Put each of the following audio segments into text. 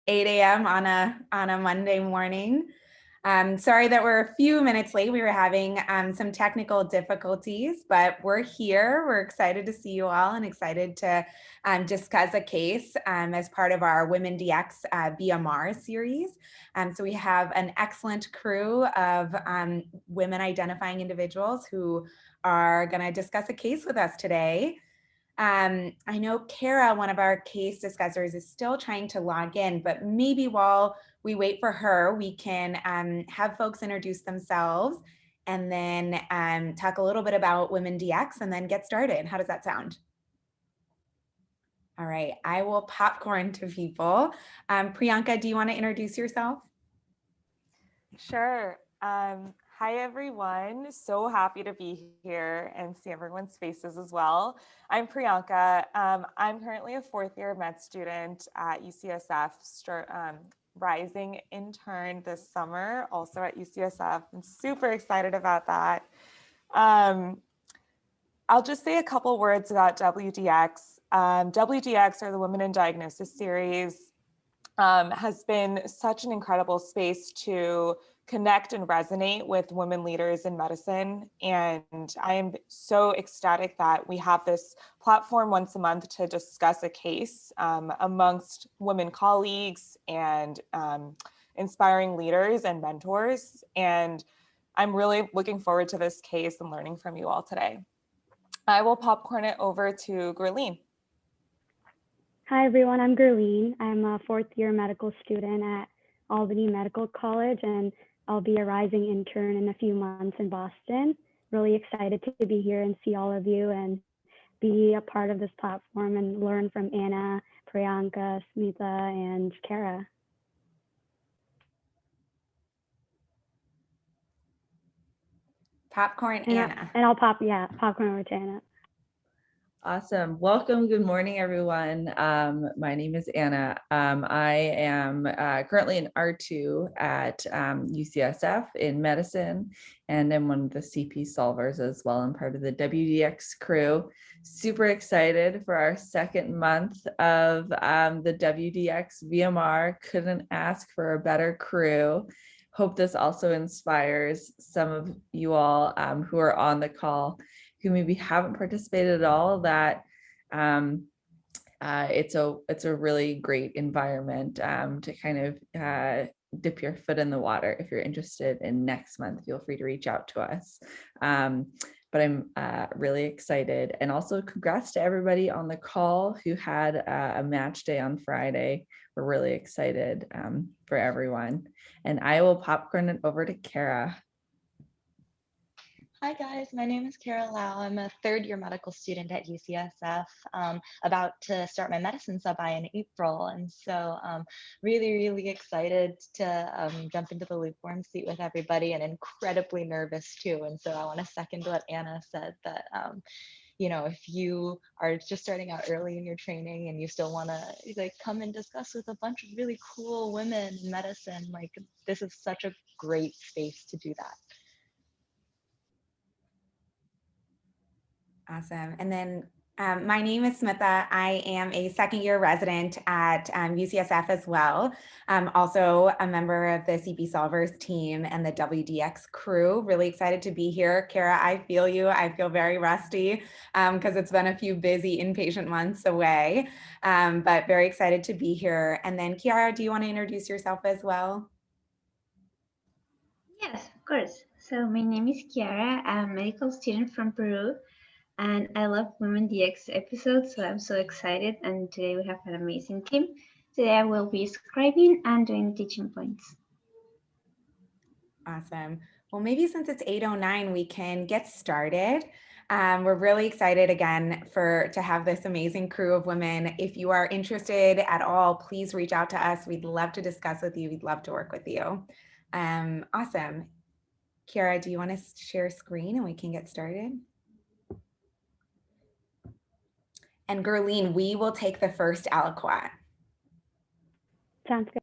8 a.m. on a Monday morning. Sorry that we're a few minutes late. We were having some technical difficulties, but we're here. We're excited to see you all and excited to discuss a case as part of our Women DX VMR series. So we have an excellent crew of women identifying individuals who are going to discuss a case with us today. I know Kara, one of our case discussers, is still trying to log in, but maybe while we wait for her, we can have folks introduce themselves and then talk a little bit about Women DX and then get started. How does that sound? All right, I will popcorn to people. Priyanka, do you want to introduce yourself? Sure. Hi, everyone. So happy to be here and see everyone's faces as well. I'm Priyanka. I'm currently a fourth-year med student at UCSF, rising intern this summer, also at UCSF. I'm super excited about that. I'll just say a couple words about WDX. WDX, or the Women in Diagnosis series, has been such an incredible space to connect and resonate with women leaders in medicine. And I am so ecstatic that we have this platform once a month to discuss a case amongst women colleagues and inspiring leaders and mentors. And I'm really looking forward to this case and learning from you all today. I will popcorn it over to Gurleen. Hi, everyone. I'm Gurleen. I'm a fourth-year medical student at Albany Medical College, and I'll be a rising intern in a few months in Boston. Really excited to be here and see all of you and be a part of this platform and learn from Anna, Priyanka, Smita, and Kara. Popcorn, Anna. And I'll popcorn over to Anna. Awesome. Welcome. Good morning, everyone. My name is Anna. I am currently an R2 at UCSF in medicine, and I'm one of the CP solvers as well. I'm part of the WDX crew. Super excited for our second month of the WDX VMR. Couldn't ask for a better crew. Hope this also inspires some of you all who are on the call who maybe haven't participated at all, that it's a really great environment to kind of dip your foot in the water. If you're interested in next month, feel free to reach out to us. But I'm really excited. And also congrats to everybody on the call who had a match day on Friday. We're really excited for everyone. And I will popcorn it over to Kara. Hi guys, my name is Kara Lau. I'm a third-year medical student at UCSF, about to start my medicine sub-I in April. And so really excited to jump into the lukewarm seat with everybody, and incredibly nervous too. And so I want to second what Anna said, that you know, if you are just starting out early in your training and you still want to like come and discuss with a bunch of really cool women in medicine, like this is such a great space to do that. Awesome. And then my name is Smita. I am a second-year resident at UCSF as well. I'm also a member of the CP Solvers team and the WDX crew. Really excited to be here. Kara, I feel you. I feel very rusty because it's been a few busy inpatient months away, but very excited to be here. And then Kiara, do you want to introduce yourself as well? Yes, of course. So my name is Kiara. I'm a medical student from Peru, and I love Women DX episodes, so I'm so excited. And today we have an amazing team. Today I will be scribing and doing teaching points. Awesome. Well, maybe since it's 8:09, we can get started. We're really excited again to have this amazing crew of women. If you are interested at all, please reach out to us. We'd love to discuss with you. We'd love to work with you. Awesome. Kiara, do you want to share screen and we can get started? And Gurleen, we will take the first aliquot. Sounds good.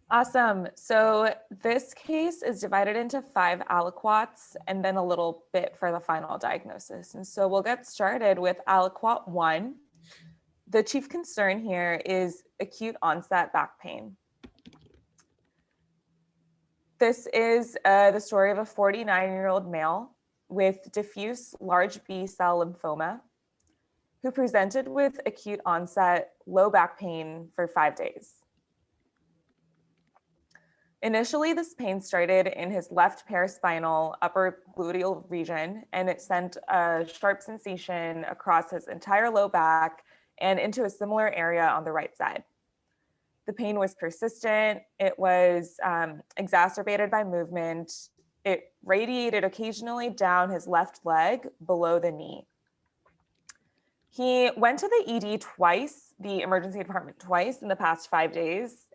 Awesome. So this case is divided into 5 aliquots and then a little bit for the final diagnosis. And so we'll get started with aliquot 1. The chief concern here is acute onset back pain. This is the story of a 49-year-old male with diffuse large B-cell lymphoma who presented with acute onset low back pain for 5 days. Initially, this pain started in his left paraspinal upper gluteal region, and it sent a sharp sensation across his entire low back and into a similar area on the right side. The pain was persistent. It was exacerbated by movement. It radiated occasionally down his left leg below the knee. He went to the ED twice, the emergency department twice in the past 5 days,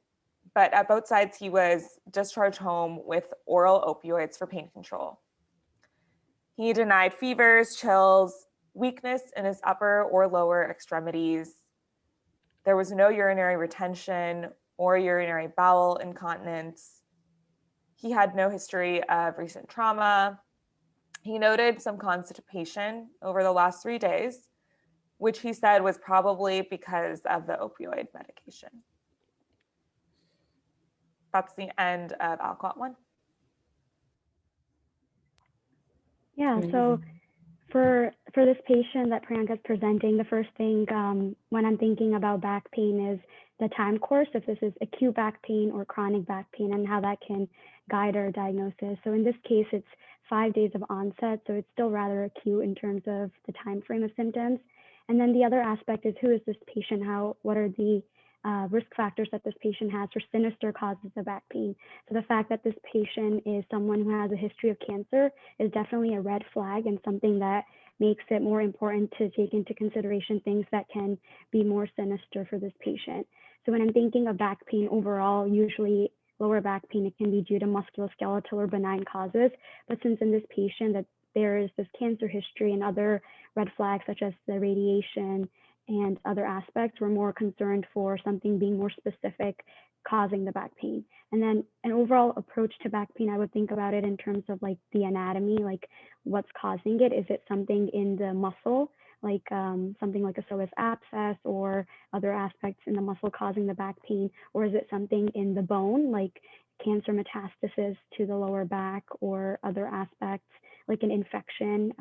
but at both sides, he was discharged home with oral opioids for pain control. He denied fevers, chills, weakness in his upper or lower extremities. There was no urinary retention or urinary bowel incontinence. He had no history of recent trauma. He noted some constipation over the last 3 days, which he said was probably because of the opioid medication. That's the end of Alcott 1. Yeah, so for this patient that Priyanka's presenting, the first thing when I'm thinking about back pain is the time course, if this is acute back pain or chronic back pain, and how that can guide our diagnosis. So in this case, it's 5 days of onset, so it's still rather acute in terms of the time frame of symptoms. And then the other aspect is, who is this patient? What are the risk factors that this patient has for sinister causes of back pain? So the fact that this patient is someone who has a history of cancer is definitely a red flag, and something that makes it more important to take into consideration things that can be more sinister for this patient. So when I'm thinking of back pain overall, usually lower back pain, it can be due to musculoskeletal or benign causes. But since in this patient that there is this cancer history and other red flags such as the radiation and other aspects, we're more concerned for something being more specific causing the back pain. And then an overall approach to back pain, I would think about it in terms of like the anatomy, like what's causing it. Is it something in the muscle, like something like a psoas abscess or other aspects in the muscle causing the back pain? Or is it something in the bone, like cancer metastasis to the lower back, or other aspects like an infection,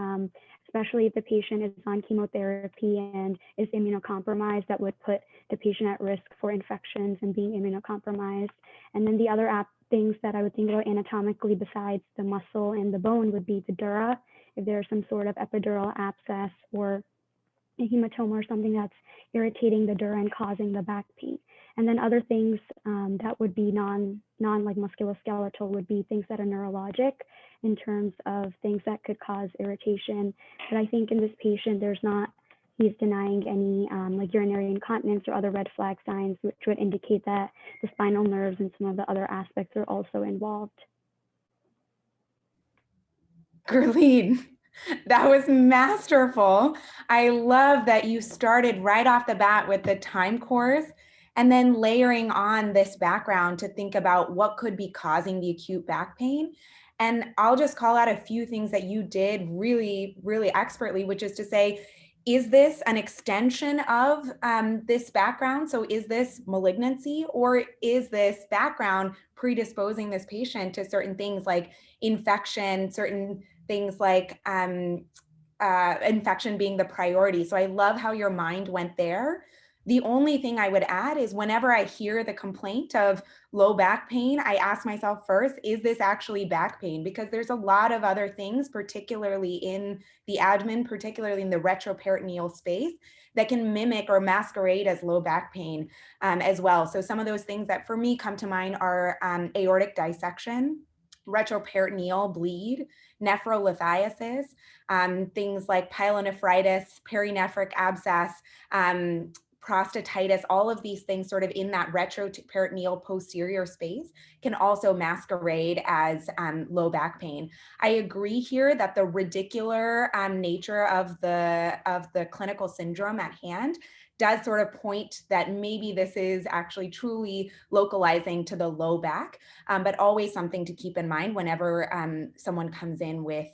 especially if the patient is on chemotherapy and is immunocompromised, that would put the patient at risk for infections and being immunocompromised. And then the other things that I would think about anatomically besides the muscle and the bone would be the dura, if there's some sort of epidural abscess or a hematoma or something that's irritating the dura and causing the back pain. And then other things that would be non like musculoskeletal would be things that are neurologic in terms of things that could cause irritation. But I think in this patient, he's denying any like urinary incontinence or other red flag signs, which would indicate that the spinal nerves and some of the other aspects are also involved. Gurleen, that was masterful. I love that you started right off the bat with the time course and then layering on this background to think about what could be causing the acute back pain. And I'll just call out a few things that you did really, really expertly, which is to say, is this an extension of this background? So is this malignancy, or is this background predisposing this patient to certain things like infection, certain things like infection being the priority? So I love how your mind went there. The only thing I would add is whenever I hear the complaint of low back pain, I ask myself first, is this actually back pain? Because there's a lot of other things, particularly in the abdomen, particularly in the retroperitoneal space, that can mimic or masquerade as low back pain as well. So some of those things that for me come to mind are aortic dissection, retroperitoneal bleed, nephrolithiasis, things like pyelonephritis, perinephric abscess, prostatitis, all of these things sort of in that retroperitoneal posterior space can also masquerade as low back pain. I agree here that the radicular nature of the clinical syndrome at hand does sort of point that maybe this is actually truly localizing to the low back, but always something to keep in mind whenever someone comes in with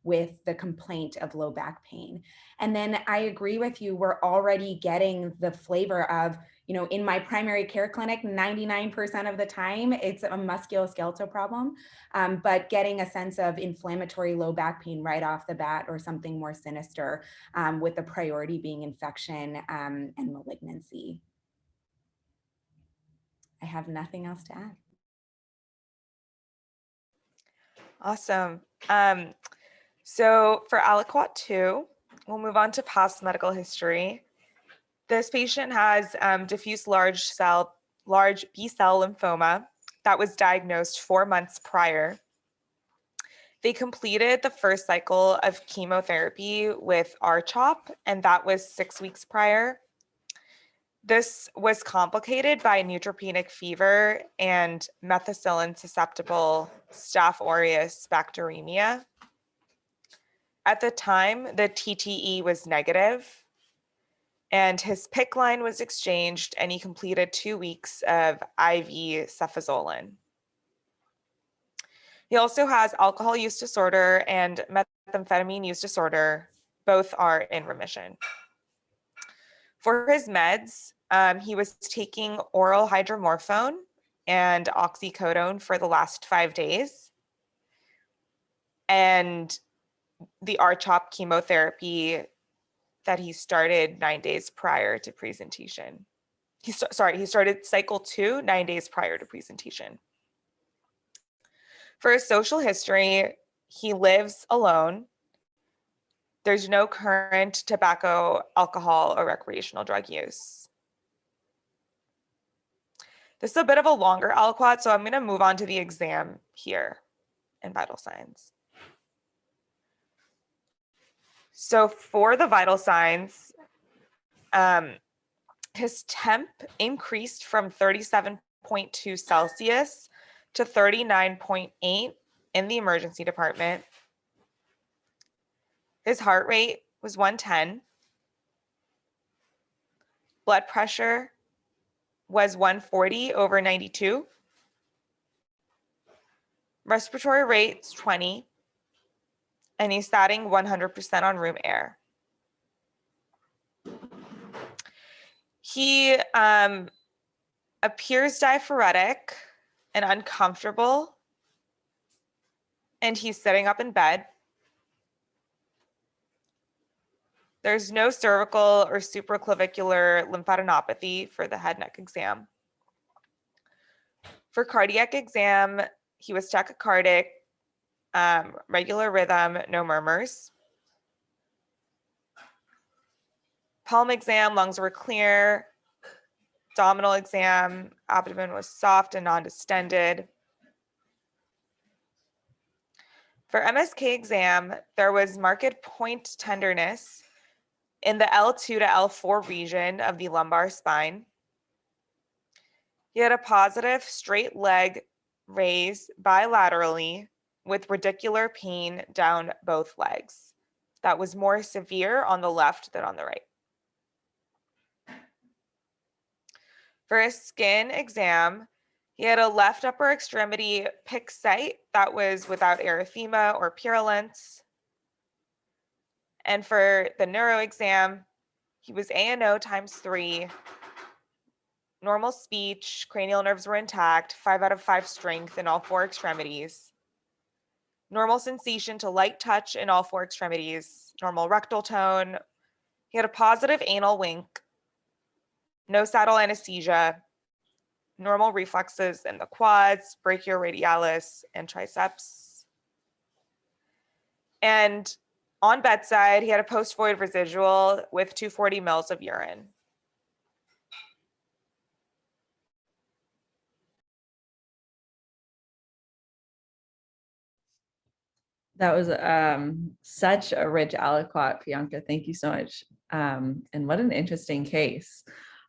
with the complaint of low back pain. And then I agree with you, we're already getting the flavor of, in my primary care clinic, 99% of the time, it's a musculoskeletal problem, but getting a sense of inflammatory low back pain right off the bat or something more sinister, with the priority being infection and malignancy. I have nothing else to add. Awesome. So for aliquot 2, we'll move on to past medical history. This patient has diffuse large B-cell lymphoma that was diagnosed 4 months prior. They completed the first cycle of chemotherapy with R-CHOP, and that was 6 weeks prior. This was complicated by neutropenic fever and methicillin-susceptible Staph aureus bacteremia. At the time, the TTE was negative, and his PICC line was exchanged, and he completed 2 weeks of IV cefazolin. He also has alcohol use disorder and methamphetamine use disorder. Both are in remission. For his meds, he was taking oral hydromorphone and oxycodone for the last 5 days. And the R-CHOP chemotherapy that he started 9 days prior to presentation. He started cycle 2 9 days prior to presentation. For his social history, he lives alone. There's no current tobacco, alcohol, or recreational drug use. This is a bit of a longer aliquot, so I'm going to move on to the exam here and vital signs. So for the vital signs, his temp increased from 37.2 Celsius to 39.8 in the emergency department. His heart rate was 110. Blood pressure was 140/92. Respiratory rate's 20. And he's statting 100% on room air. He appears diaphoretic and uncomfortable, and he's sitting up in bed. There's no cervical or supraclavicular lymphadenopathy for the head neck exam. For cardiac exam, he was tachycardic, regular rhythm, no murmurs. Palm exam, lungs were clear. Abdominal exam, abdomen was soft and non-distended. For MSK exam, there was marked point tenderness in the L2 to L4 region of the lumbar spine. He had a positive straight leg raise bilaterally with radicular pain down both legs. That was more severe on the left than on the right. For a skin exam, he had a left upper extremity PICC site that was without erythema or purulence. And for the neuro exam, he was ANO ×3, normal speech, cranial nerves were intact, 5 out of 5 strength in all 4 extremities. Normal sensation to light touch in all 4 extremities, normal rectal tone. He had a positive anal wink, no saddle anesthesia, normal reflexes in the quads, brachioradialis, and triceps. And on bedside, he had a post-void residual with 240 mils of urine. That was such a rich aliquot, Priyanka. Thank you so much. And what an interesting case.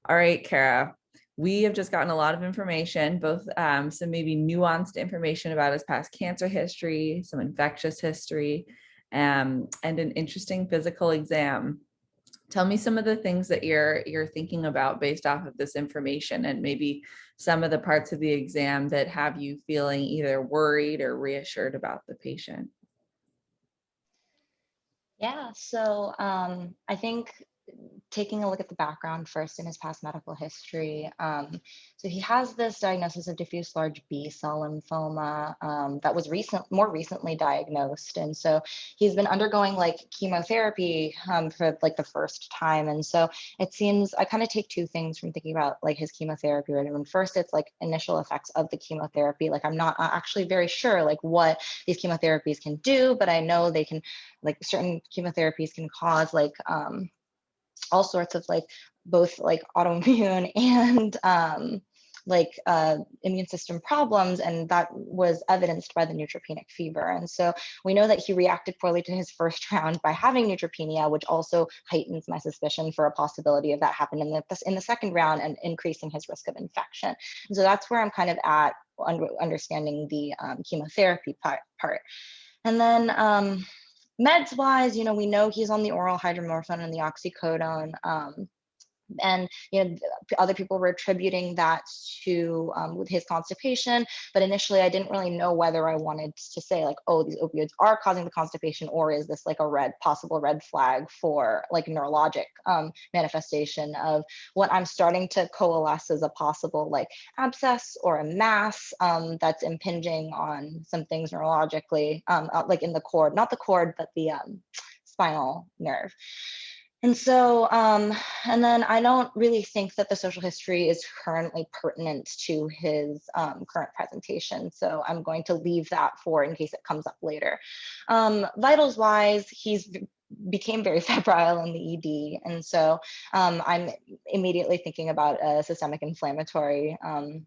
All right, Kara, we have just gotten a lot of information, both some maybe nuanced information about his past cancer history, some infectious history, and an interesting physical exam. Tell me some of the things that you're thinking about based off of this information, and maybe some of the parts of the exam that have you feeling either worried or reassured about the patient. Yeah, so I think taking a look at the background first in his past medical history. So he has this diagnosis of diffuse large B cell lymphoma that was more recently diagnosed. And so he's been undergoing like chemotherapy for like the first time. And so it seems I kind of take two things from thinking about like his chemotherapy regimen. First, it's like initial effects of the chemotherapy. Like I'm not actually very sure like what these chemotherapies can do, but I know they can, like certain chemotherapies can cause like all sorts of like both like autoimmune and immune system problems, and that was evidenced by the neutropenic fever. And so we know that he reacted poorly to his first round by having neutropenia, which also heightens my suspicion for a possibility of that happening in the second round and increasing his risk of infection. And so that's where I'm kind of at understanding the chemotherapy part. And then meds wise, we know he's on the oral hydromorphone and the oxycodone. And other people were attributing that to with his constipation, but initially I didn't really know whether I wanted to say like, oh, these opioids are causing the constipation, or is this like a possible red flag for like neurologic manifestation of what I'm starting to coalesce as a possible like abscess or a mass that's impinging on some things neurologically, like in the cord, not the cord, but the spinal nerve. And so, and then I don't really think that the social history is currently pertinent to his current presentation. So I'm going to leave that for in case it comes up later. Vitals wise, he's became very febrile in the ED. And so I'm immediately thinking about a systemic inflammatory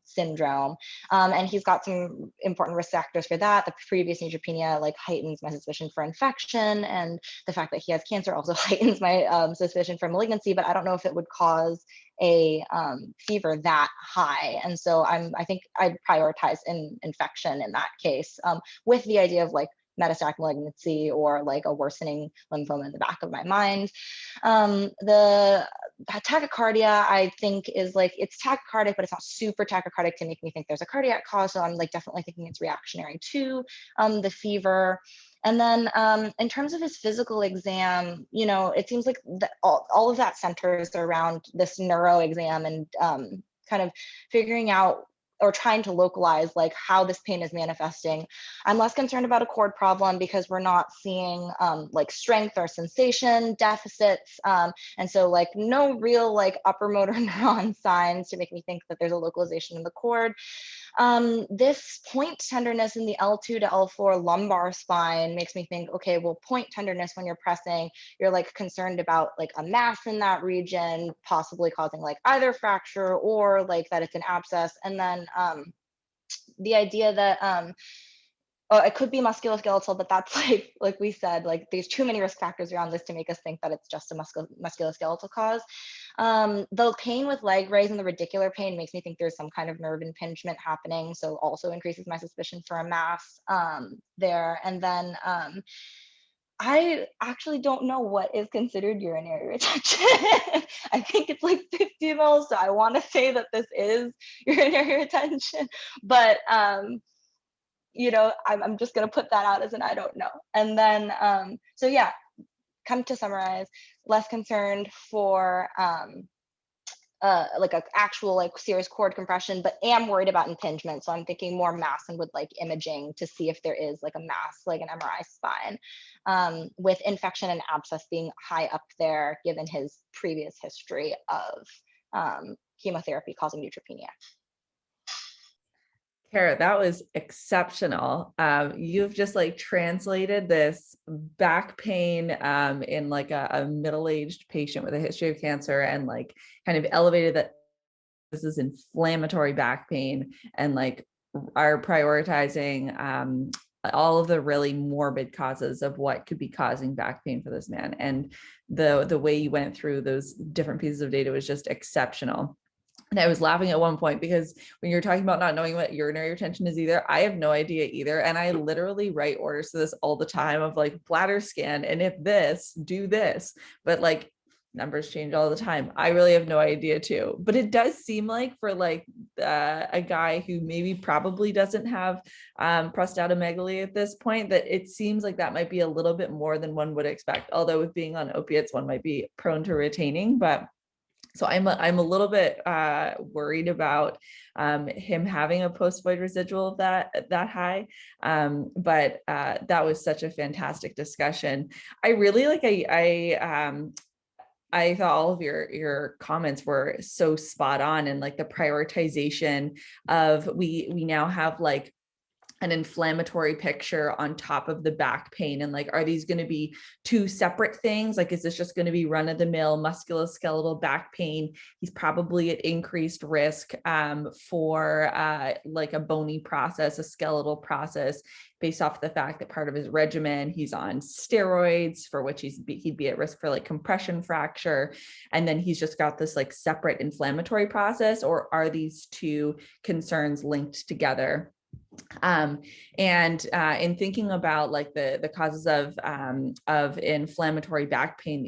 syndrome. And he's got some important risk factors for that. The previous neutropenia like heightens my suspicion for infection, and the fact that he has cancer also heightens my suspicion for malignancy, but I don't know if it would cause a fever that high. And so I think I'd prioritize infection in that case, with the idea of like metastatic malignancy or like a worsening lymphoma in the back of my mind. The tachycardia, I think, is like, it's tachycardic, but it's not super tachycardic to make me think there's a cardiac cause. So I'm like definitely thinking it's reactionary to the fever. And then in terms of his physical exam, it seems like all of that centers around this neuro exam and kind of figuring out or trying to localize like how this pain is manifesting. I'm less concerned about a cord problem because we're not seeing like strength or sensation deficits. And so like no real like upper motor neuron signs to make me think that there's a localization in the cord. This point tenderness in the L2 to L4 lumbar spine makes me think, okay, well, point tenderness when you're pressing, you're like concerned about like a mass in that region, possibly causing like either fracture or like that it's an abscess. And then the idea that it could be musculoskeletal, but that's like we said, like there's too many risk factors around this to make us think that it's just a musculoskeletal cause. The pain with leg raise and the radicular pain makes me think there's some kind of nerve impingement happening. So also increases my suspicion for a mass there. And then I actually don't know what is considered urinary retention. I think it's like 50 mils. So I want to say that this is urinary retention, but I'm just going to put that out as an I don't know. And then, so yeah, come to summarize, less concerned for like an actual like serious cord compression, but am worried about impingement. So I'm thinking more mass and with like imaging to see if there is like a mass, like an MRI spine, with infection and abscess being high up there, given his previous history of chemotherapy causing neutropenia. Kara, that was exceptional. You've just like translated this back pain in like a middle-aged patient with a history of cancer and like kind of elevated that this is inflammatory back pain and like are prioritizing all of the really morbid causes of what could be causing back pain for this man. And the way you went through those different pieces of data was just exceptional. And I was laughing at one point because when you're talking about not knowing what urinary retention is either, I have no idea either. And I literally write orders to this all the time of like bladder scan. And if this, do this. But like numbers change all the time. I really have no idea too, but it does seem like for like a guy who maybe probably doesn't have prostatomegaly at this point, that it seems like that might be a little bit more than one would expect. Although with being on opiates, one might be prone to retaining, but so I'm a little bit worried about him having a post-void residual of that high. But that was such a fantastic discussion. I really like, I thought all of your comments were so spot on, and like the prioritization of we now have like an inflammatory picture on top of the back pain, and like, are these going to be two separate things? Like, is this just going to be run-of-the-mill musculoskeletal back pain? He's probably at increased risk for like a bony process, a skeletal process, based off the fact that part of his regimen, he's on steroids, for which he'd be at risk for like compression fracture. And then he's just got this like separate inflammatory process, or are these two concerns linked together? And in thinking about like the causes of inflammatory back pain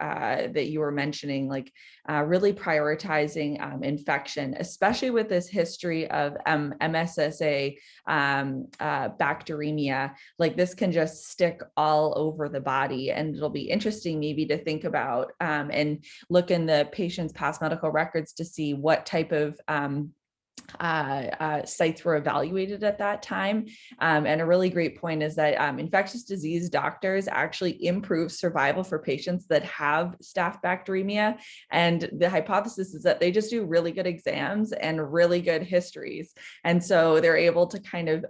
that you were mentioning, like really prioritizing infection, especially with this history of MSSA bacteremia, like this can just stick all over the body. And it'll be interesting maybe to think about and look in the patient's past medical records to see what type of sites were evaluated at that time. And a really great point is that infectious disease doctors actually improve survival for patients that have staph bacteremia. And the hypothesis is that they just do really good exams and really good histories. And so they're able to kind of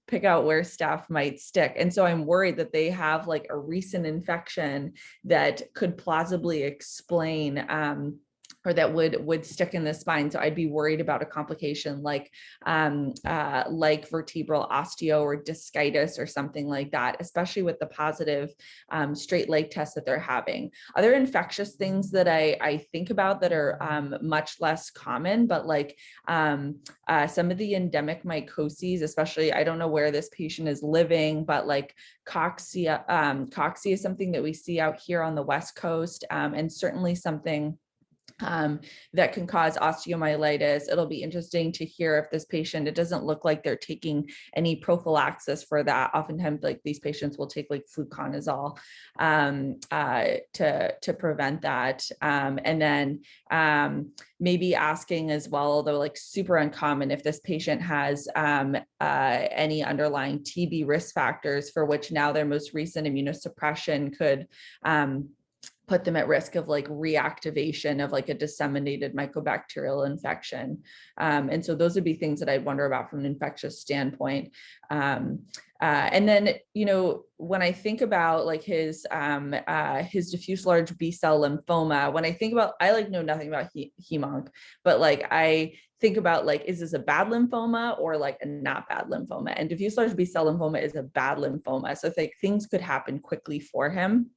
pick out where staph might stick. And so I'm worried that they have like a recent infection that could plausibly explain or that would stick in the spine. So I'd be worried about a complication like vertebral osteo or discitis or something like that, especially with the positive straight leg test that they're having. Other infectious things that I think about that are much less common, but like some of the endemic mycoses, especially, I don't know where this patient is living, but like cocci is something that we see out here on the West Coast, and certainly something that can cause osteomyelitis. It'll be interesting to hear if this patient, it doesn't look like they're taking any prophylaxis for that. Oftentimes, like these patients will take like fluconazole to prevent that. And then maybe asking as well, although like super uncommon, if this patient has any underlying TB risk factors for which now their most recent immunosuppression could put them at risk of like reactivation of like a disseminated mycobacterial infection. And so those would be things that I'd wonder about from an infectious standpoint. And then, you know, when I think about like his diffuse large B-cell lymphoma, when I think about, I like know nothing about hemonc, but like I think about like, is this a bad lymphoma or like a not bad lymphoma? And diffuse large B-cell lymphoma is a bad lymphoma. So like things could happen quickly for him.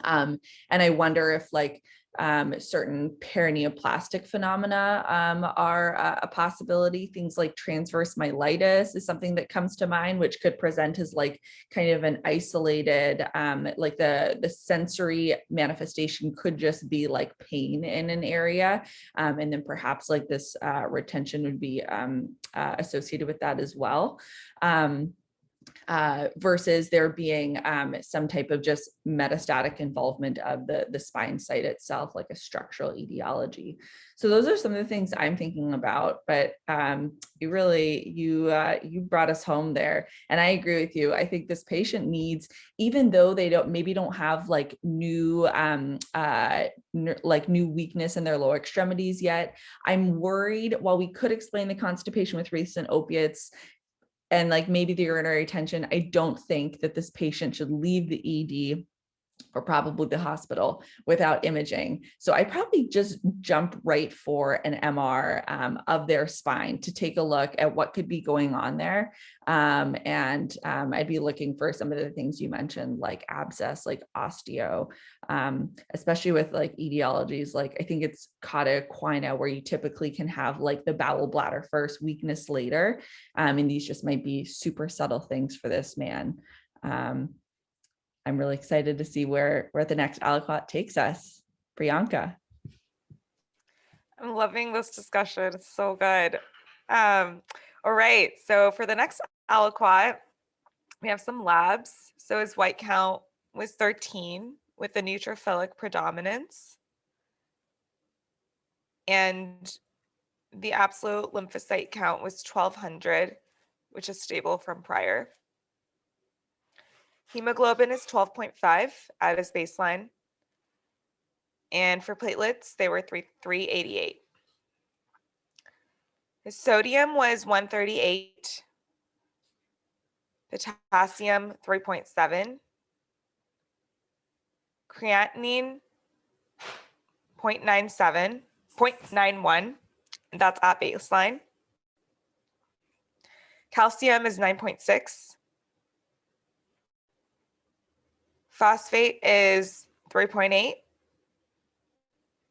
And I wonder if like certain perineoplastic phenomena are a possibility. Things like transverse myelitis is something that comes to mind, which could present as like kind of an isolated, like the sensory manifestation could just be like pain in an area. And then perhaps like this retention would be associated with that as well. Versus there being some type of just metastatic involvement of the spine site itself, like a structural etiology. So those are some of the things I'm thinking about, but you brought us home there. And I agree with you. I think this patient needs, even though they don't have like new weakness in their lower extremities yet, I'm worried while we could explain the constipation with recent opiates, and like maybe the urinary retention, I don't think that this patient should leave the ED or probably the hospital without imaging. So I probably just jump right for an MR of their spine to take a look at what could be going on there. And I'd be looking for some of the things you mentioned, like abscess, like osteo, especially with like etiologies. Like I think it's cauda equina, where you typically can have like the bowel bladder first, weakness later. And these just might be super subtle things for this man. I'm really excited to see where the next aliquot takes us. Priyanka. I'm loving this discussion. It's so good. All right. So for the next aliquot, we have some labs. So his white count was 13 with a neutrophilic predominance. And the absolute lymphocyte count was 1,200, which is stable from prior. Hemoglobin is 12.5 at his baseline. And for platelets, they were 388. His sodium was 138, potassium 3.7, creatinine 0.91, that's at baseline. Calcium is 9.6. Phosphate is 3.8.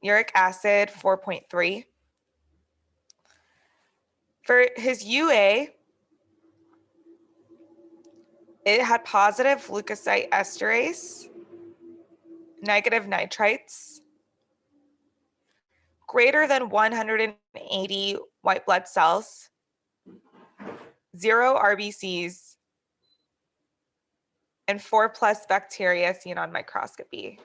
Uric acid 4.3. For his UA, it had positive leukocyte esterase, negative nitrites, greater than 180 white blood cells, 0 RBCs, and 4+ bacteria seen on microscopy.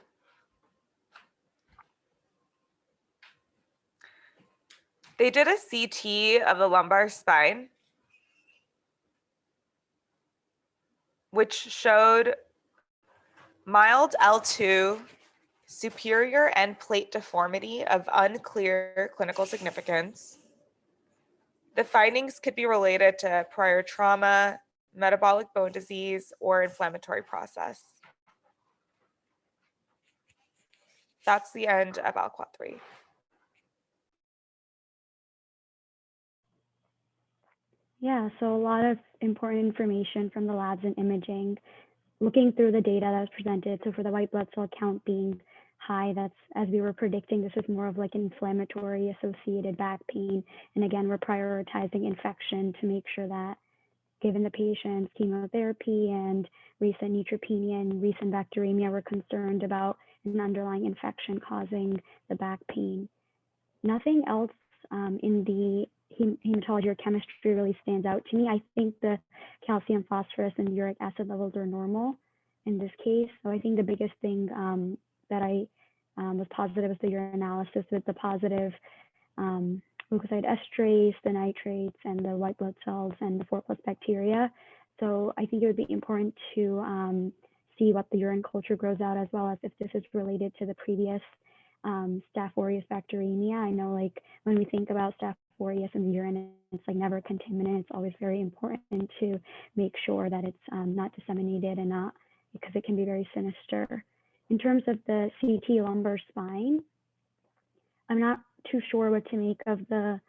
They did a CT of the lumbar spine, which showed mild L2 superior end plate deformity of unclear clinical significance. The findings could be related to prior trauma, metabolic bone disease, or inflammatory process. That's the end of aliquot 3. Yeah, so a lot of important information from the labs and imaging. Looking through the data that was presented, so for the white blood cell count being high, that's, as we were predicting, this is more of like an inflammatory associated back pain. And again, we're prioritizing infection to make sure that given the patient's chemotherapy and recent neutropenia and recent bacteremia, we're concerned about an underlying infection causing the back pain. Nothing else in the hematology or chemistry really stands out to me. I think the calcium, phosphorus, and uric acid levels are normal in this case. So I think the biggest thing that I was positive was the urinalysis with the positive leukocyte esterase, the nitrates, and the white blood cells, and the 4+ bacteria. So I think it would be important to see what the urine culture grows out, as well as if this is related to the previous Staph aureus bacteremia. I know, like, when we think about Staph aureus in the urine, it's like never contaminant. It's always very important to make sure that it's not disseminated and not, because it can be very sinister. In terms of the CT lumbar spine, I'm not too sure what to make of the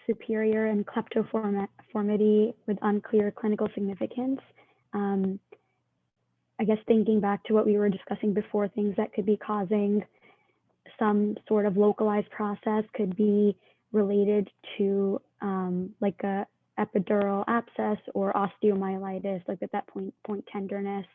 superior and kleptoformity with unclear clinical significance. I guess thinking back to what we were discussing before, things that could be causing some sort of localized process could be related to like a epidural abscess or osteomyelitis, like at that point tenderness.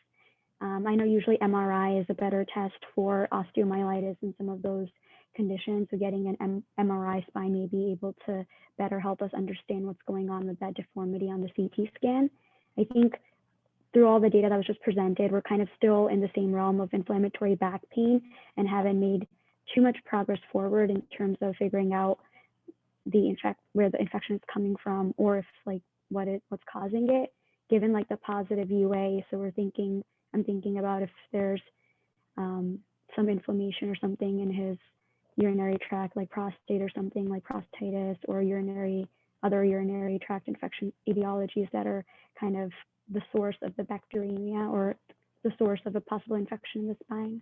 I know usually MRI is a better test for osteomyelitis and some of those conditions. So getting an MRI spine may be able to better help us understand what's going on with that deformity on the CT scan. I think through all the data that was just presented, we're kind of still in the same realm of inflammatory back pain and haven't made too much progress forward in terms of figuring out where the infection is coming from, or if like what's causing it, given like the positive UA. So I'm thinking about if there's some inflammation or something in his urinary tract, like prostate or something like prostatitis, or other urinary tract infection etiologies that are kind of the source of the bacteremia or the source of a possible infection in the spine.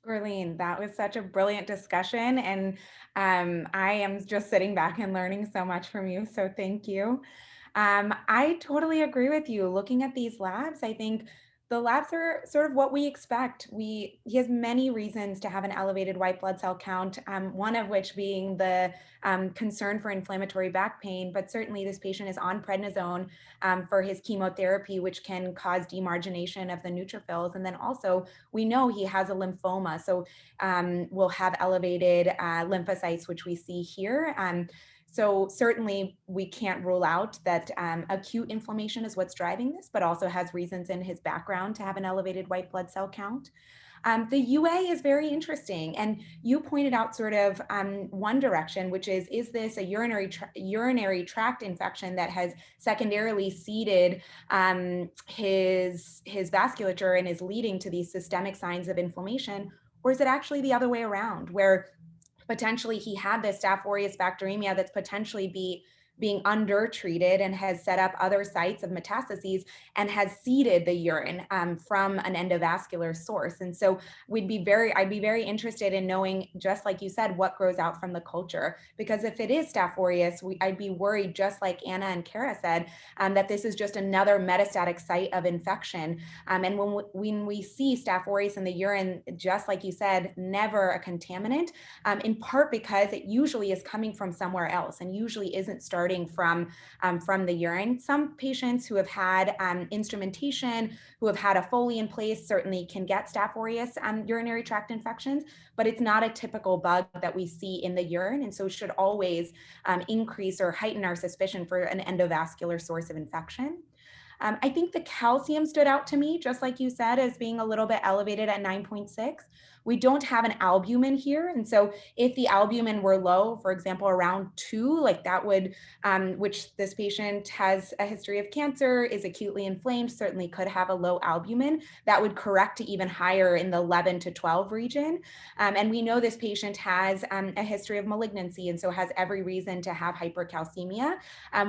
Gurleen, that was such a brilliant discussion, and I am just sitting back and learning so much from you, so thank you. I totally agree with you. Looking at these labs, I think the labs are sort of what we expect. He has many reasons to have an elevated white blood cell count, one of which being the concern for inflammatory back pain, but certainly this patient is on prednisone for his chemotherapy, which can cause demargination of the neutrophils. And then also we know he has a lymphoma, so we'll have elevated lymphocytes, which we see here. So certainly we can't rule out that acute inflammation is what's driving this, but also has reasons in his background to have an elevated white blood cell count. The UA is very interesting. And you pointed out sort of one direction, which is this a urinary tract infection that has secondarily seeded his vasculature and is leading to these systemic signs of inflammation? Or is it actually the other way around, where potentially he had this Staph aureus bacteremia that's potentially being undertreated and has set up other sites of metastases and has seeded the urine from an endovascular source. And so I'd be very interested in knowing, just like you said, what grows out from the culture. Because if it is Staph aureus, I'd be worried, just like Anna and Kara said, that this is just another metastatic site of infection. And when we see Staph aureus in the urine, just like you said, never a contaminant, in part because it usually is coming from somewhere else and usually isn't starting from the urine. Some patients who have had instrumentation, who have had a Foley in place, certainly can get Staph aureus urinary tract infections, but it's not a typical bug that we see in the urine. And so it should always increase or heighten our suspicion for an endovascular source of infection. I think the calcium stood out to me, just like you said, as being a little bit elevated at 9.6. We don't have an albumin here. And so if the albumin were low, for example, around 2, like that would, which this patient has a history of cancer, is acutely inflamed, certainly could have a low albumin, that would correct to even higher in the 11 to 12 region. And we know this patient has a history of malignancy and so has every reason to have hypercalcemia,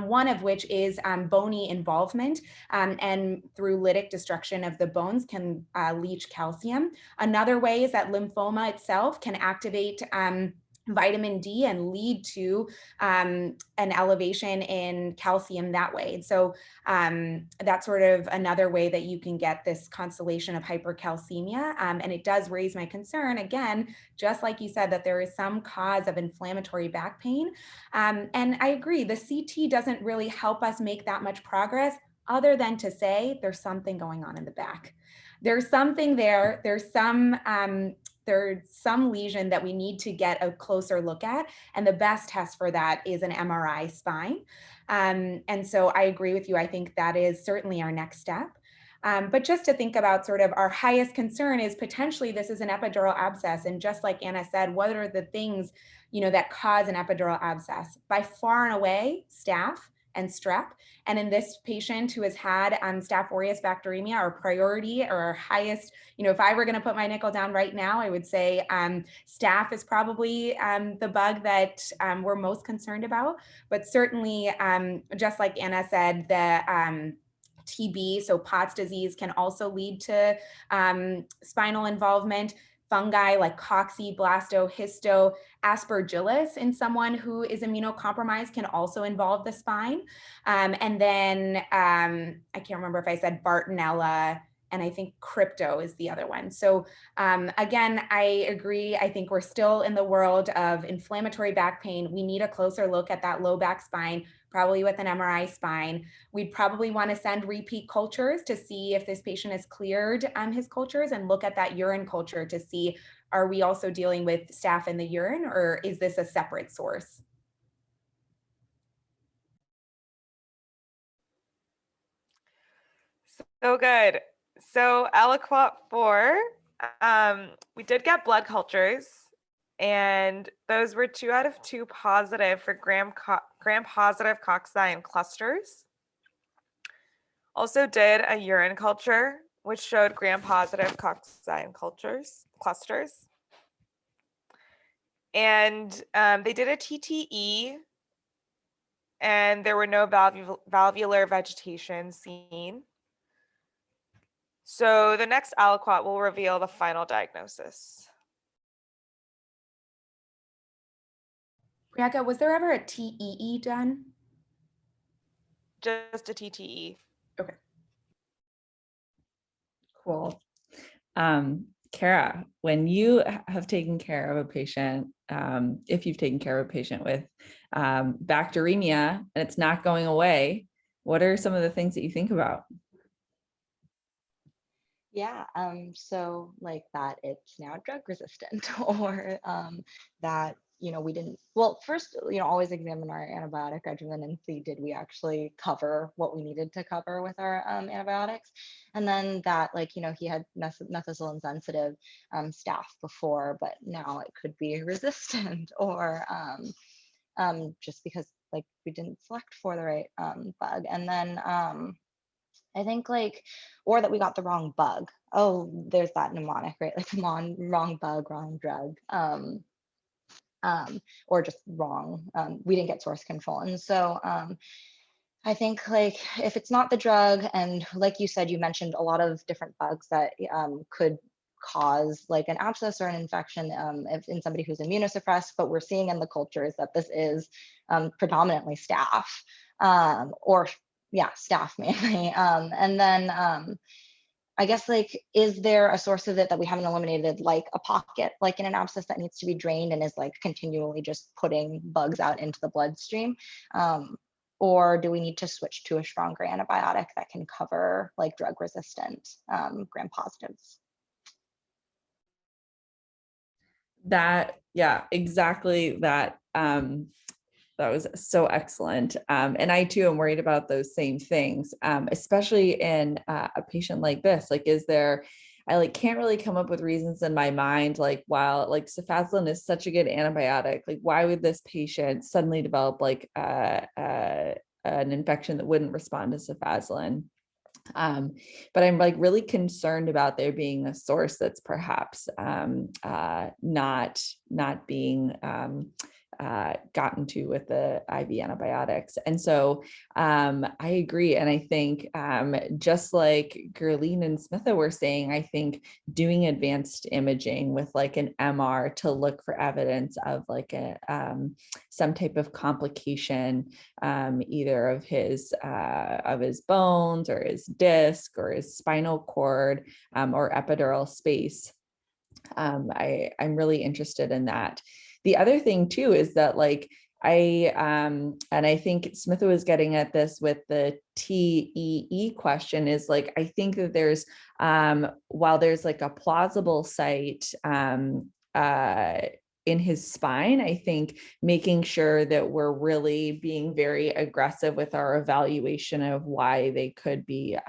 one of which is bony involvement. And through lytic destruction of the bones can leach calcium. Another way is that lymphoma itself can activate vitamin D and lead to an elevation in calcium that way. And so that's sort of another way that you can get this constellation of hypercalcemia. And it does raise my concern, again, just like you said, that there is some cause of inflammatory back pain. And I agree, the CT doesn't really help us make that much progress, other than to say there's something going on in the back. There's something there. There's some lesion that we need to get a closer look at. And the best test for that is an MRI spine. And so I agree with you. I think that is certainly our next step. But just to think about sort of our highest concern is potentially this is an epidural abscess. And just like Anna said, what are the things, that cause an epidural abscess? By far and away, staph and strep. And in this patient who has had Staph aureus bacteremia, our priority or our highest, if I were going to put my nickel down right now, I would say staph is probably the bug that we're most concerned about. But certainly, just like Anna said, the TB, so Pott's disease, can also lead to spinal involvement. Fungi like cocci, blasto, histo, aspergillus in someone who is immunocompromised can also involve the spine. And then I can't remember if I said Bartonella, and I think crypto is the other one. So again, I agree. I think we're still in the world of inflammatory back pain. We need a closer look at that low back spine, probably with an MRI spine. We'd probably want to send repeat cultures to see if this patient has cleared his cultures, and look at that urine culture to see, are we also dealing with staph in the urine, or is this a separate source? So good. So aliquot 4, we did get blood cultures, and those were 2 out of 2 positive for gram-positive cocci in clusters. Also did a urine culture, which showed gram-positive cocci in clusters. And they did a TTE, and there were no valvular vegetation seen. So the next aliquot will reveal the final diagnosis. Priyanka, was there ever a TEE done? Just a TTE. Okay. Cool. Kara, when you have taken care of a patient, if you've taken care of a patient with bacteremia and it's not going away, what are some of the things that you think about? Yeah, so like that it's now drug resistant or that, we didn't, well, first, always examine our antibiotic regimen and see did we actually cover what we needed to cover with our antibiotics. And then that like, he had methicillin sensitive staph before, but now it could be resistant or just because like we didn't select for the right bug. And then I think like, or that we got the wrong bug. Oh, there's that mnemonic, right? Like wrong bug, wrong drug, or just wrong. We didn't get source control. And so I think like if it's not the drug, and like you said, you mentioned a lot of different bugs that could cause like an abscess or an infection if in somebody who's immunosuppressed, but we're seeing in the cultures that this is predominantly staph or staph mainly. And then I guess like, is there a source of it that we haven't eliminated, like a pocket, like in an abscess that needs to be drained and is like continually just putting bugs out into the bloodstream? Or do we need to switch to a stronger antibiotic that can cover like drug resistant gram positives? That, yeah, exactly that. That was so excellent. And I too am worried about those same things, especially in a patient like this. Like, I like can't really come up with reasons in my mind, like, while like cefazolin is such a good antibiotic, like why would this patient suddenly develop like an infection that wouldn't respond to cefazolin? But I'm like really concerned about there being a source that's perhaps not being gotten to with the IV antibiotics. And so I agree. And I think just like Gerline and Smitha were saying, I think doing advanced imaging with like an MR to look for evidence of like some type of complication, either of his bones or his disc or his spinal cord or epidural space. I'm really interested in that. The other thing too is that like and I think Smitha was getting at this with the TEE question, is like, I think that there's while there's like a plausible site in his spine, I think making sure that we're really being very aggressive with our evaluation of why they could be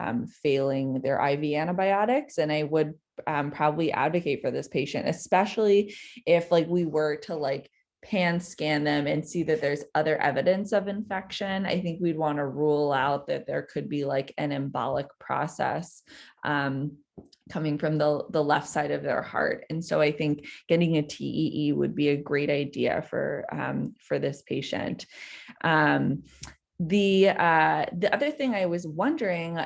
failing their IV antibiotics. And I would probably advocate for this patient, especially if like we were to like pan scan them and see that there's other evidence of infection. I think we'd want to rule out that there could be like an embolic process coming from the left side of their heart. And so I think getting a TEE would be a great idea for this patient. The other thing I was wondering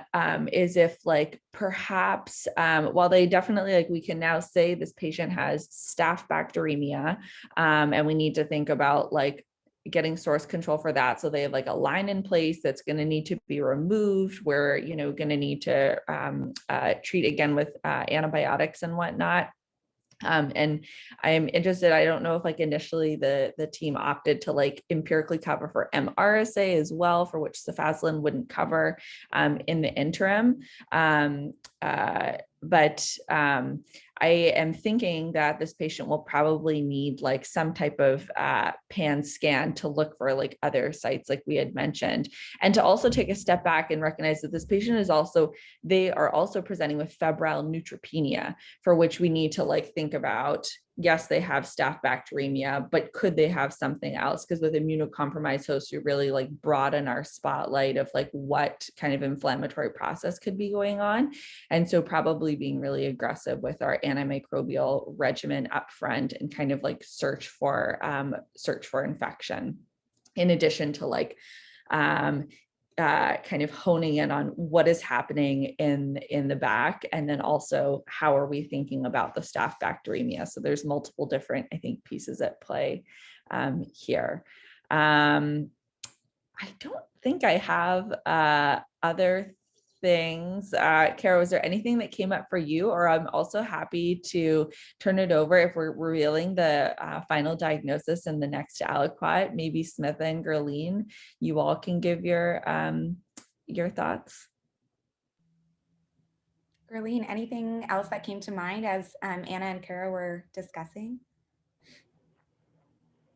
is if like perhaps while they definitely like we can now say this patient has staph bacteremia and we need to think about like getting source control for that. So they have like a line in place that's going to need to be removed. We're going to need to treat again with antibiotics and whatnot. And I'm interested, I don't know if like initially the team opted to like empirically cover for MRSA as well, for which cefazolin wouldn't cover in the interim. But I am thinking that this patient will probably need like some type of pan scan to look for like other sites like we had mentioned, and to also take a step back and recognize that this patient is also, they are also presenting with febrile neutropenia, for which we need to like think about, yes, they have staph bacteremia, but could they have something else? Because with immunocompromised hosts, we really like broaden our spotlight of like what kind of inflammatory process could be going on. And so probably being really aggressive with our antimicrobial regimen up front and kind of like search for infection, in addition to like kind of honing in on what is happening in the back, and then also how are we thinking about the staph bacteremia. So there's multiple different, I think, pieces at play here. I don't think I have other things. Kara, was there anything that came up for you? Or I'm also happy to turn it over if we're revealing the final diagnosis in the next aliquot. Maybe Smith and Gerline, you all can give your thoughts. Gerline, anything else that came to mind as Anna and Kara were discussing?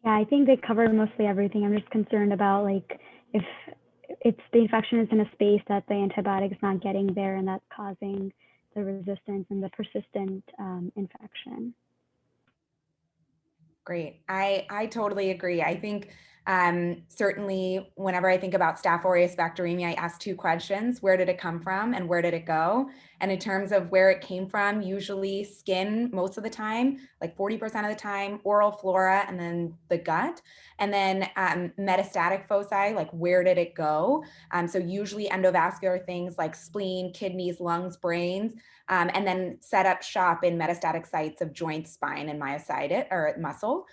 Yeah, I think they covered mostly everything. I'm just concerned about like if it's the infection is in a space that the antibiotic is not getting there, and that's causing the resistance and the persistent infection. Great. I totally agree. I think certainly whenever I think about Staph aureus bacteremia, I ask two questions: where did it come from and where did it go? And in terms of where it came from, usually skin most of the time, like 40% of the time, oral flora, and then the gut. And then metastatic foci, like where did it go? So usually endovascular things like spleen, kidneys, lungs, brains, and then set up shop in metastatic sites of joint, spine, and myositis or muscle.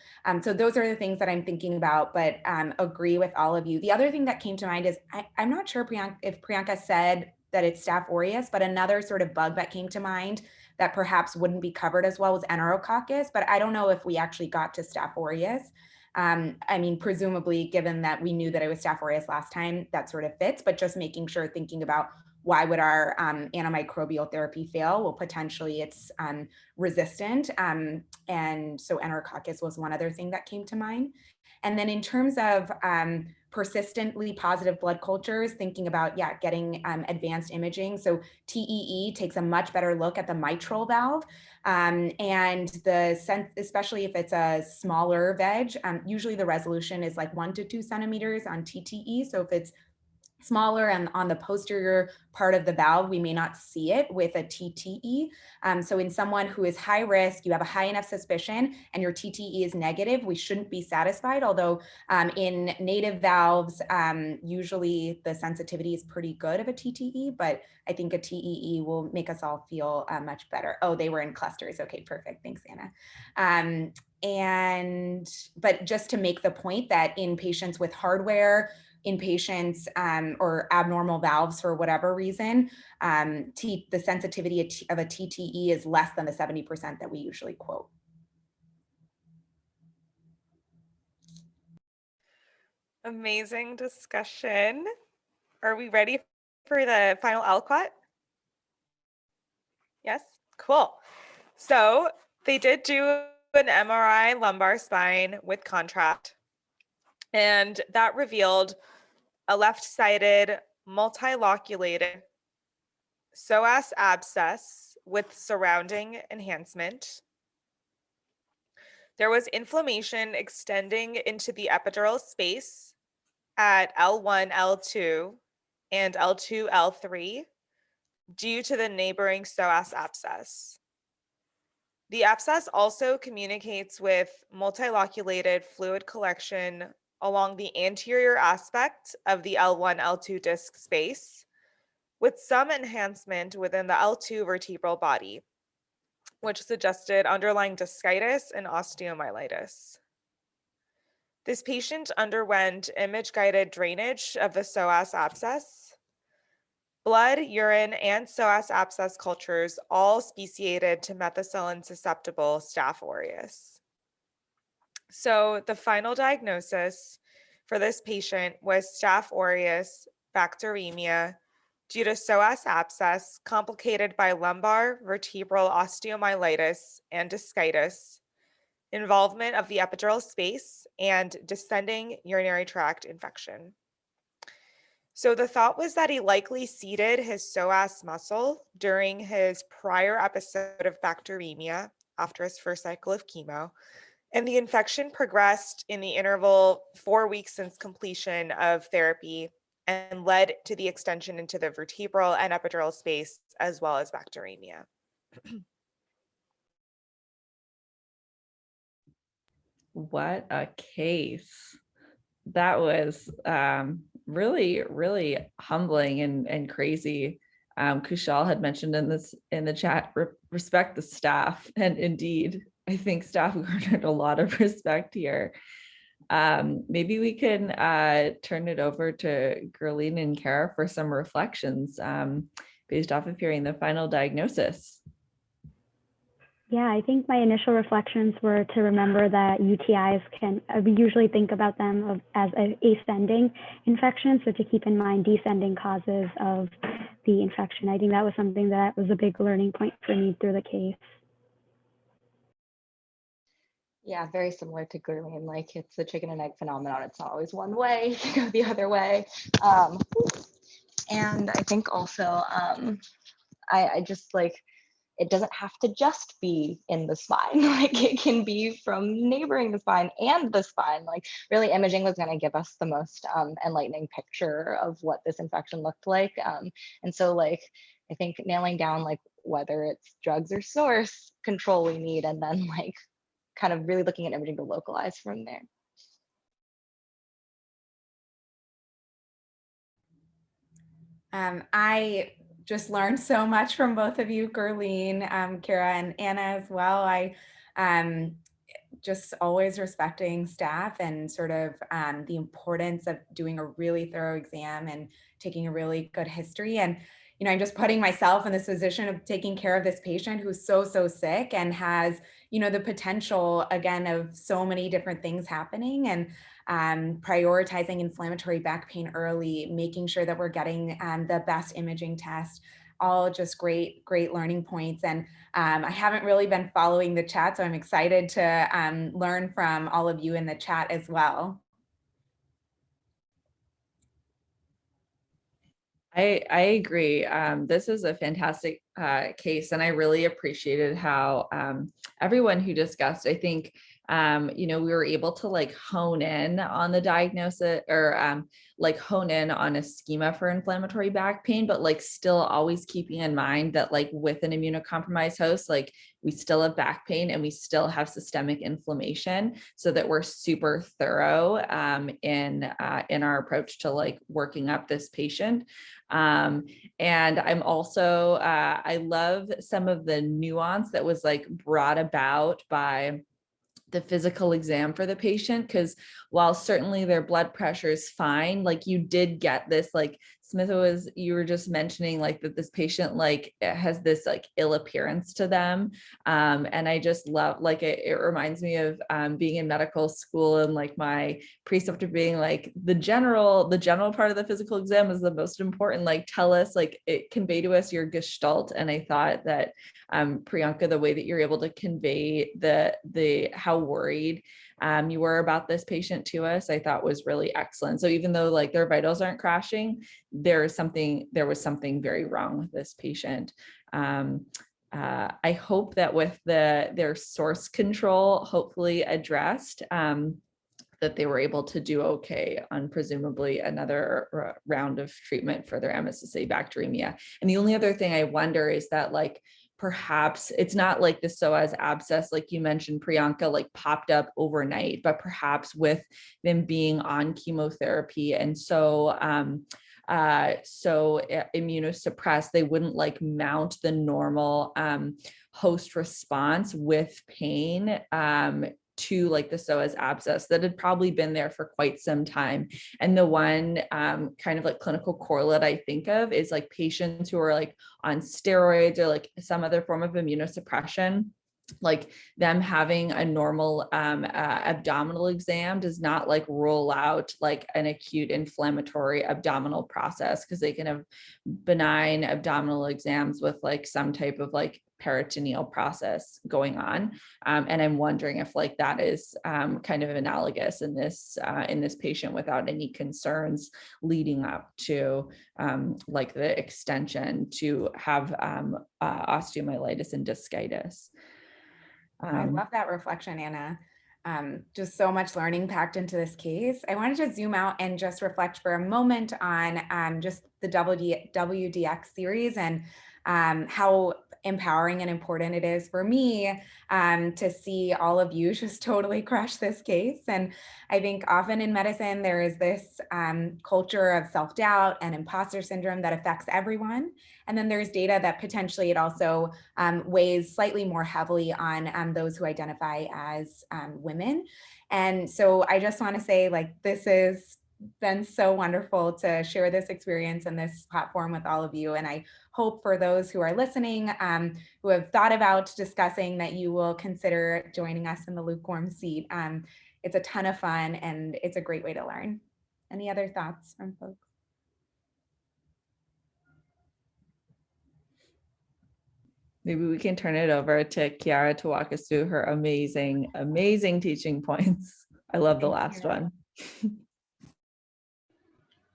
So those are the things that I'm thinking about, but agree with all of you. The other thing that came to mind is I'm not sure if Priyanka said that it's Staph aureus, but another sort of bug that came to mind that perhaps wouldn't be covered as well was Enterococcus, but I don't know if we actually got to Staph aureus. I mean, presumably, given that we knew that it was Staph aureus last time, that sort of fits, but just making sure, thinking about why would our antimicrobial therapy fail? Well, potentially it's resistant. And so Enterococcus was one other thing that came to mind. And then in terms of persistently positive blood cultures, thinking about, getting advanced imaging. So TEE takes a much better look at the mitral valve. And the sense, especially if it's a smaller veg, usually the resolution is like 1 to 2 centimeters on TTE. So if it's smaller and on the posterior part of the valve, we may not see it with a TTE. So in someone who is high risk, you have a high enough suspicion and your TTE is negative, we shouldn't be satisfied. Although in native valves, usually the sensitivity is pretty good of a TTE, but I think a TEE will make us all feel much better. Oh, they were in clusters. Okay, perfect. Thanks, Anna. But just to make the point that in patients with hardware, in patients or abnormal valves for whatever reason, the sensitivity of a TTE is less than the 70% that we usually quote. Amazing discussion. Are we ready for the final aliquot? Yes, cool. So they did do an MRI lumbar spine with contrast, and that revealed a left-sided multiloculated psoas abscess with surrounding enhancement. There was inflammation extending into the epidural space at L1, L2, and L2, L3 due to the neighboring psoas abscess. The abscess also communicates with multiloculated fluid collection along the anterior aspect of the L1, L2 disc space, with some enhancement within the L2 vertebral body, which suggested underlying discitis and osteomyelitis. This patient underwent image-guided drainage of the psoas abscess. Blood, urine, and psoas abscess cultures all speciated to methicillin-susceptible Staph aureus. So the final diagnosis for this patient was Staph aureus bacteremia due to psoas abscess complicated by lumbar vertebral osteomyelitis and discitis, involvement of the epidural space, and descending urinary tract infection. So the thought was that he likely seeded his psoas muscle during his prior episode of bacteremia after his first cycle of chemo, and the infection progressed in the interval 4 weeks since completion of therapy and led to the extension into the vertebral and epidural space, as well as bacteremia. What a case. That was really, really humbling and crazy. Kushal had mentioned in the chat, respect the staff. And indeed, I think staff garnered a lot of respect here. Maybe we can turn it over to Gerline and Kara for some reflections based off of hearing the final diagnosis. Yeah, I think my initial reflections were to remember that UTIs we usually think about them as ascending infections, so to keep in mind descending causes of the infection. I think that was something that was a big learning point for me through the case. Yeah, very similar to Gerline. Like, it's the chicken and egg phenomenon. It's not always one way, it can go the other way. And I think also, I just like, it doesn't have to just be in the spine. Like, it can be from neighboring the spine and the spine. Like, really, imaging was going to give us the most enlightening picture of what this infection looked like. And so, like, I think nailing down like whether it's drugs or source control we need, and then like kind of really looking at imaging to localize from there. I just learned so much from both of you, Gerline, Kara, and Anna as well. I just always respecting staff and sort of the importance of doing a really thorough exam and taking a really good history. And, you know, I'm just putting myself in this position of taking care of this patient who's so, so sick and has, you know, the potential, again, of so many different things happening, and prioritizing inflammatory back pain early, making sure that we're getting the best imaging test, all just great learning points. And I haven't really been following the chat, so I'm excited to learn from all of you in the chat as well. I agree. This is a fantastic case, and I really appreciated how everyone who discussed, I think, you know, we were able to like hone in on the diagnosis, or like hone in on a schema for inflammatory back pain, but like still always keeping in mind that like with an immunocompromised host, like we still have back pain and we still have systemic inflammation, so that we're super thorough in our approach to like working up this patient. And I'm also, I love some of the nuance that was like brought about by the physical exam for the patient, because while certainly their blood pressure is fine, like you did get this, like Smith was, you were just mentioning like that this patient like has this like ill appearance to them. And I just love, like it reminds me of being in medical school, and like my preceptor being like, the general part of the physical exam is the most important, like tell us, like it convey to us your gestalt. And I thought that Priyanka, the way that you're able to convey the how worried you were about this patient to us, I thought was really excellent. So even though like their vitals aren't crashing, there was something very wrong with this patient. I hope that with their source control hopefully addressed, that they were able to do okay on presumably another round of treatment for their MSSA bacteremia. And the only other thing I wonder is that like, perhaps it's not like the psoas abscess, like you mentioned, Priyanka, like popped up overnight, but perhaps with them being on chemotherapy and so immunosuppressed, they wouldn't like mount the normal host response with pain to like the psoas abscess that had probably been there for quite some time. And the one kind of like clinical correlate I think of is like patients who are like on steroids or like some other form of immunosuppression, like them having a normal abdominal exam does not like rule out like an acute inflammatory abdominal process, because they can have benign abdominal exams with like some type of like peritoneal process going on. And I'm wondering if like that is kind of analogous in this patient without any concerns leading up to like the extension to have osteomyelitis and discitis. I love that reflection, Anna. Just so much learning packed into this case. I wanted to zoom out and just reflect for a moment on just the WDX series and how empowering and important it is for me to see all of you just totally crush this case. And I think often in medicine, there is this culture of self-doubt and imposter syndrome that affects everyone. And then there's data that potentially it also weighs slightly more heavily on those who identify as women. And so I just want to say, like, this has been so wonderful to share this experience and this platform with all of you. And I hope for those who are listening, who have thought about discussing, that you will consider joining us in the lukewarm seat. It's a ton of fun and it's a great way to learn. Any other thoughts from folks? Maybe we can turn it over to Chiara to walk us through her amazing, amazing teaching points. I love the last one.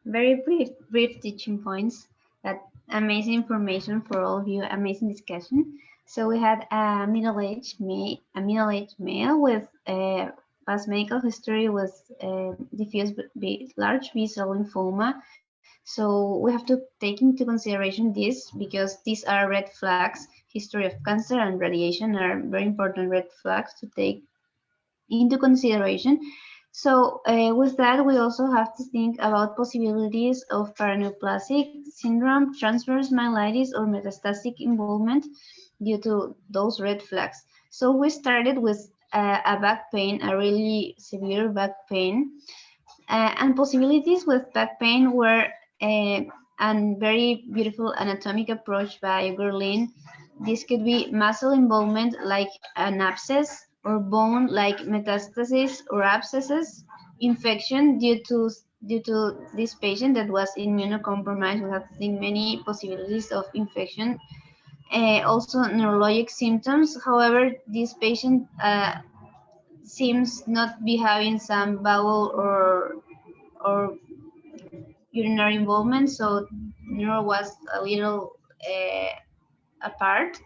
Very brief teaching points. That amazing information for all of you. Amazing discussion. So we had a middle-aged male with past medical history with diffuse large B-cell lymphoma. So we have to take into consideration this because these are red flags. History of cancer and radiation are very important red flags to take into consideration. So with that, we also have to think about possibilities of paraneoplastic syndrome, transverse myelitis, or metastatic involvement due to those red flags. So we started with a back pain, a really severe back pain, and possibilities with back pain were a very beautiful anatomic approach by Gerlin. This could be muscle involvement like an abscess, or bone like metastasis or abscesses, infection due to this patient that was immunocompromised. We have to think many possibilities of infection. Also neurologic symptoms. However, this patient seems not be having some bowel or urinary involvement, so neuro was a little apart.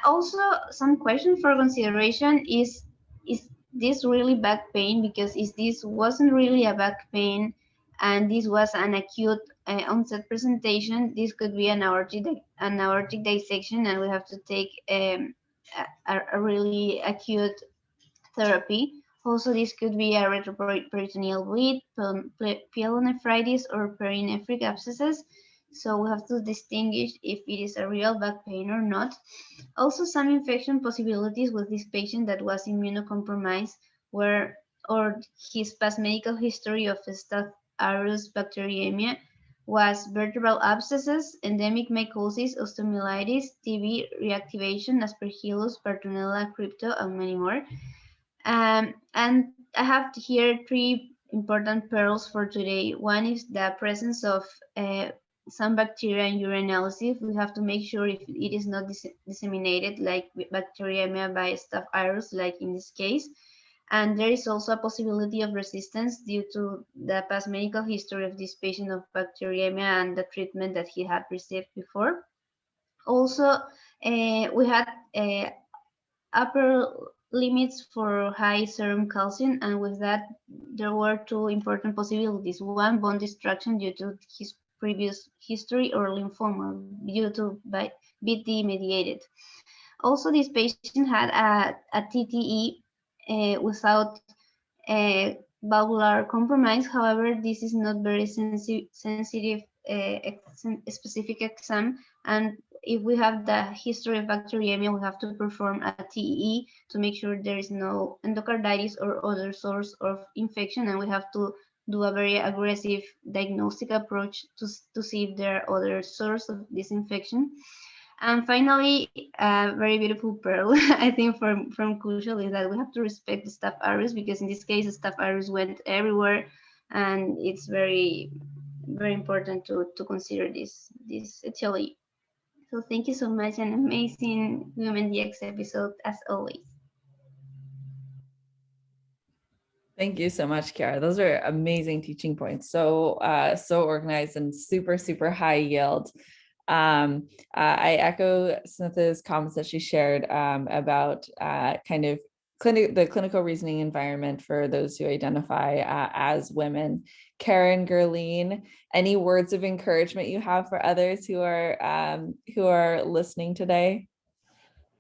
Also, some question for consideration is this really back pain? Because if this wasn't really a back pain and this was an acute onset presentation, this could be an aortic dissection, and we have to take a really acute therapy. Also, this could be a retroperitoneal bleed, pyelonephritis, or perinephric abscesses. So we have to distinguish if it is a real back pain or not. Also, some infection possibilities with this patient that was immunocompromised were, or his past medical history of Staph aureus bacteremia was vertebral abscesses, endemic mycosis, osteomyelitis, TB reactivation, Aspergillus, Bartonella, crypto, and many more. And I have here three important pearls for today. One is the presence of some bacteria in urinalysis. We have to make sure if it is not disseminated like bacteremia by Staph aureus, like in this case. And there is also a possibility of resistance due to the past medical history of this patient of bacteremia and the treatment that he had received before. Also, we had upper limits for high serum calcium, and with that there were two important possibilities. One, bone destruction due to his previous history, or lymphoma due to BT mediated. Also, this patient had a TTE without valvular compromise. However, this is not very sensitive specific exam, and if we have the history of bacteremia, we have to perform a TEE to make sure there is no endocarditis or other source of infection, and we have to do a very aggressive diagnostic approach to see if there are other sources of this infection. And finally, a very beautiful pearl, I think from Kushal, is that we have to respect the Staph aureus, because in this case, the Staph aureus went everywhere, and it's very, very important to consider this etiology. So thank you so much, an amazing Women DX episode as always. Thank you so much, Chiara. Those are amazing teaching points. So organized and super high yield. I echo Snitha's comments that she shared about kind of the clinical reasoning environment for those who identify as women. Karen, Gerline, any words of encouragement you have for others who are listening today?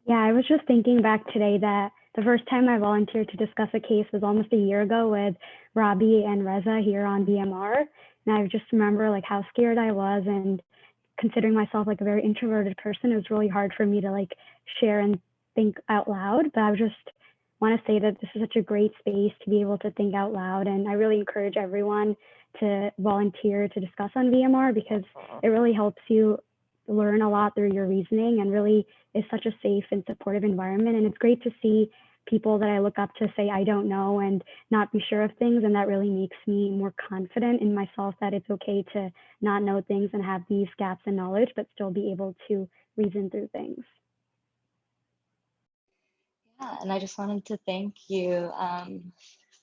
Yeah, I was just thinking back today that the first time I volunteered to discuss a case was almost a year ago with Robbie and Reza here on VMR. And I just remember like how scared I was, and considering myself like a very introverted person, it was really hard for me to like share and think out loud. But I just want to say that this is such a great space to be able to think out loud. And I really encourage everyone to volunteer to discuss on VMR, because it really helps you learn a lot through your reasoning, and really is such a safe and supportive environment. And it's great to see people that I look up to say, I don't know, and not be sure of things. And that really makes me more confident in myself, that it's okay to not know things and have these gaps in knowledge, but still be able to reason through things. Yeah, and I just wanted to thank you,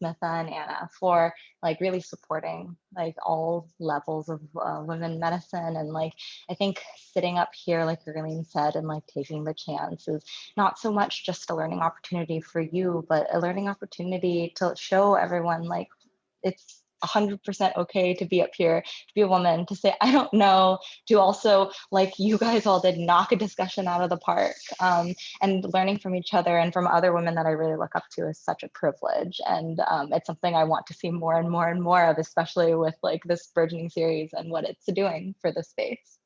Smitha and Anna, for like really supporting like all levels of women medicine. And like, I think sitting up here, like Gerline said, and like taking the chance is not so much just a learning opportunity for you, but a learning opportunity to show everyone like it's 100% okay to be up here, to be a woman, to say, I don't know, to also, like you guys all did, knock a discussion out of the park. And learning from each other and from other women that I really look up to is such a privilege. And it's something I want to see more and more and more of, especially with like this burgeoning series and what it's doing for the space.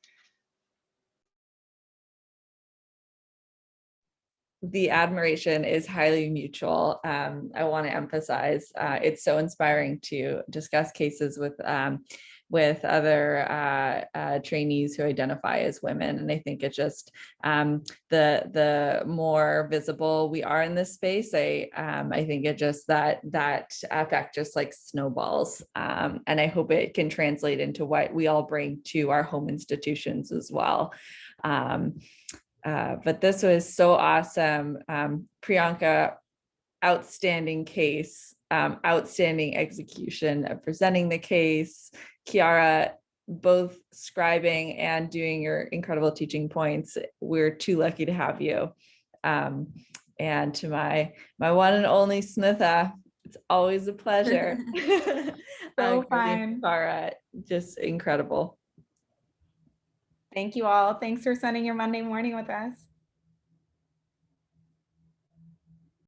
The admiration is highly mutual. I want to emphasize it's so inspiring to discuss cases with other trainees who identify as women. And I think it's just the more visible we are in this space, I think it just that effect just like snowballs. And I hope it can translate into what we all bring to our home institutions as well. But this was so awesome. Priyanka, outstanding case, outstanding execution of presenting the case. Kiara, both scribing and doing your incredible teaching points. We're too lucky to have you. And to my one and only Smitha, it's always a pleasure. So fun. Kiara, just incredible. Thank you all. Thanks for spending your Monday morning with us.